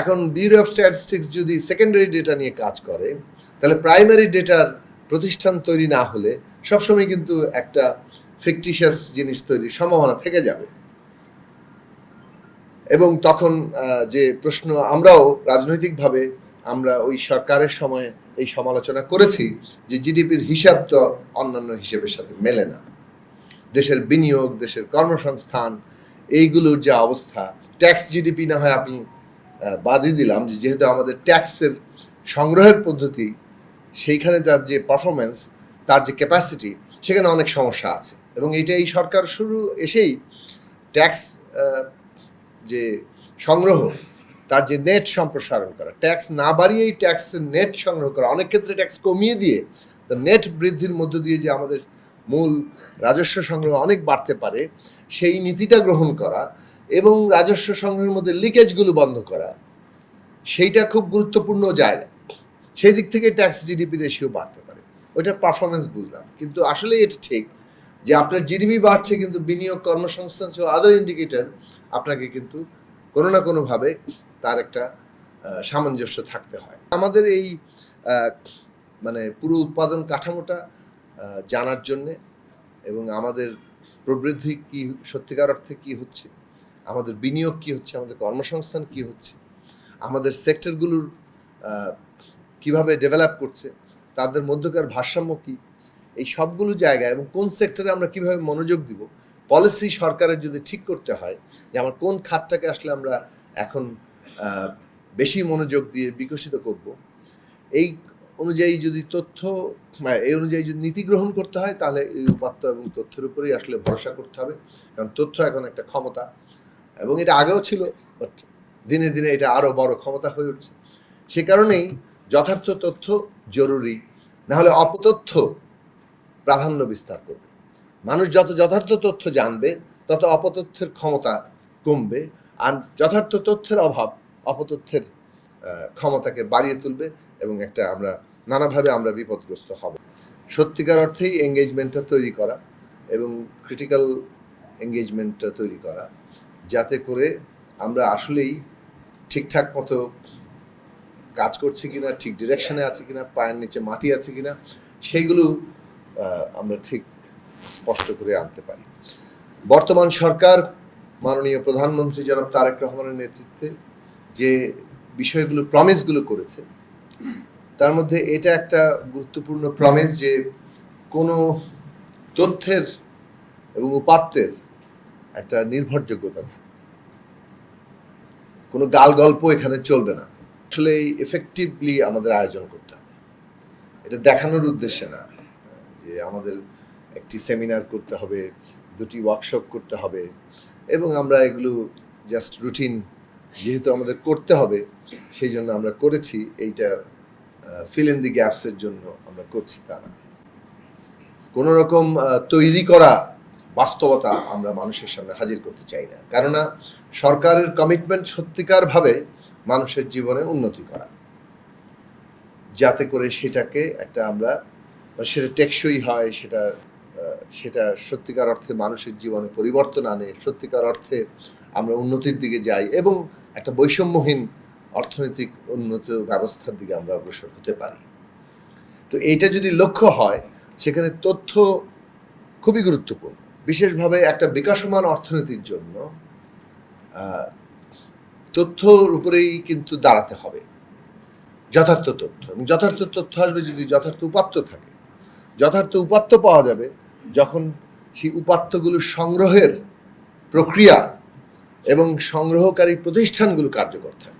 এখন bureau of statistics যদি secondary data নিয়ে কাজ করে, তাহলে প্রাইমারি ডেটার প্রতিষ্ঠান তৈরি না হলে সবসময় কিন্তু একটা ফিকটিশিয়াস জিনিস তৈরির সম্ভাবনা থেকে যাবে। এবং তখন যে প্রশ্ন, আমরাও রাজনৈতিকভাবে আমরা ওই সরকারের সময় এই সমালোচনা করেছি যে জিডিপির হিসাব তো অন্যান্য হিসেবের সাথে মেলে না, দেশের বিনিয়োগ, দেশের কর্মসংস্থান, এইগুলোর যে অবস্থা। ট্যাক্স জিডিপি না হয় আপনি বাদই দিলাম, যে যেহেতু আমাদের ট্যাক্সের সংগ্রহের পদ্ধতি, সেইখানে তার যে পারফরমেন্স, তার যে ক্যাপাসিটি, সেখানে অনেক সমস্যা আছে। এবং এটা এই সরকার শুরু এসেই ট্যাক্স যে সংগ্রহ, তার যে নেট সম্প্রসারণ করা, ট্যাক্স না বাড়িয়েই ট্যাক্সের নেট সংগ্রহ করা, অনেক ক্ষেত্রে ট্যাক্স কমিয়ে দিয়ে নেট বৃদ্ধির মধ্য দিয়ে যে আমাদের মূল রাজস্ব সংগ্রহ অনেক বাড়তে পারে, সেই নীতিটা গ্রহণ করা এবং রাজস্ব সংগ্রহের মধ্যে লিকেজগুলো বন্ধ করা, সেইটা খুব গুরুত্বপূর্ণ জায়গা। সেই দিক থেকে ট্যাক্স জিডিপি রেশিও বাড়তে পারে, ওইটার পারফরমেন্স বুঝলাম। কিন্তু আসলে এটা ঠিক যে আপনার জিডিপি বাড়ছে, কিন্তু বিনিয়োগ, কর্মসংস্থান সহ আদার ইন্ডিকেটর আপনাকে কিন্তু কোনো না কোনোভাবে তার একটা সামঞ্জস্য থাকতে হয়। আমাদের এই মানে পুরো উৎপাদন কাঠামোটা জানার জন্যে এবং আমাদের প্রবৃদ্ধি কি সত্যিকার অর্থে কি হচ্ছে, আমাদের বিনিয়োগ কি হচ্ছে, আমাদের কর্মসংস্থান কি হচ্ছে, আমাদের সেক্টরগুলোর কিভাবে ডেভেলপ করছে, তাদের মধ্যকার ভারসাম্য কি, এই সবগুলো জায়গায় এবং কোন সেক্টরে আমরা কিভাবে মনোযোগ দিব, পলিসি সরকারের যদি ঠিক করতে হয় যে আমার কোন খাতটাকে আসলে আমরা এখন বেশি মনোযোগ দিয়ে বিকশিত করব, এই অনুযায়ী যদি এই অনুযায়ী যদি নীতি গ্রহণ করতে হয়, তাহলে এই উপাত্ত এবং তথ্যের উপরেই আসলে ভরসা করতে হবে। কারণ তথ্য এখন একটা ক্ষমতা, এবং এটা আগেও ছিল, বাট দিনে দিনে এটা আরও বড় ক্ষমতা হয়ে উঠছে। সে কারণেই যথার্থ তথ্য জরুরি, নাহলে অপতথ্য প্রাধান্য বিস্তার করবে। মানুষ যত যথার্থ তথ্য জানবে, তত অপতথ্যের ক্ষমতা কমবে, আর যথার্থ তথ্যের অভাব অপতথ্যের ক্ষমতাকে বাড়িয়ে তুলবে, এবং নানাভাবে আমরা বিপদগ্রস্ত হব। সত্যিকার অর্থেই এঙ্গেজমেন্টটা তৈরি করা এবং ক্রিটিক্যাল এঙ্গেজমেন্টটা তৈরি করা, যাতে করে আমরা আসলেই ঠিকঠাক মতো কাজ করছি কিনা, ঠিক ডিরেকশনে আছে কিনা, পায়ের নিচে মাটি আছে কিনা, সেইগুলো আমরা ঠিক স্পষ্ট করে আনতে পারি। বর্তমান সরকার মাননীয় প্রধানমন্ত্রী জনাব তারেক রহমানের নেতৃত্বে যে বিষয়গুলো, প্রমিসগুলো করেছে, তার মধ্যে এটা একটা গুরুত্বপূর্ণ প্রমিস যে কোনো তথ্যের এবং উপাত্তের একটা নির্ভরযোগ্যতা থাকবে, কোনো গাল গল্প এখানে চলবে না। আসলে এফেক্টিভলি আমাদের আয়োজন করতে হবে, এটা দেখানোর উদ্দেশ্যে না যে আমাদের একটি সেমিনার করতে হবে, 2টি ওয়ার্কশপ করতে হবে, এবং আমরা এগুলো জাস্ট রুটিন যেহেতু আমাদের করতে হবে সেই জন্য আমরা করেছি, এইটা ফিল ইন দি গ্যাপসের জন্য আমরা করছি তা না। কোনো রকম তৈরি করা বাস্তবতা আমরা মানুষের সামনে হাজির করতে চাই না, কেননা সরকারের কমিটমেন্ট সত্যিকারভাবে মানুষের জীবনে উন্নতি করা, যাতে করে সেটাকে সেটা টেকসই হয়, সেটা সত্যিকার অর্থে মানুষের জীবনে পরিবর্তন আনে, সত্যিকার অর্থে আমরা উন্নতির দিকে যাই এবং একটা বৈষম্যহীন অর্থনৈতিক উন্নত ব্যবস্থার দিকে আমরা অগ্রসর হতে পারি। তো এইটা যদি লক্ষ্য হয়, সেখানে তথ্য খুবই গুরুত্বপূর্ণ। বিশেষভাবে একটা বিকাশমান অর্থনীতির জন্য তথ্যর উপরেই কিন্তু দাঁড়াতে হবে, যথার্থ তথ্য। এবং যথার্থ তথ্য আসবে যদি যথার্থ উপাত্ত থাকে। যথার্থ উপাত্ত পাওয়া যাবে যখন সেই উপাত্তগুলো সংগ্রহের প্রক্রিয়া এবং সংগ্রহকারী প্রতিষ্ঠানগুলো কার্যকর থাকে।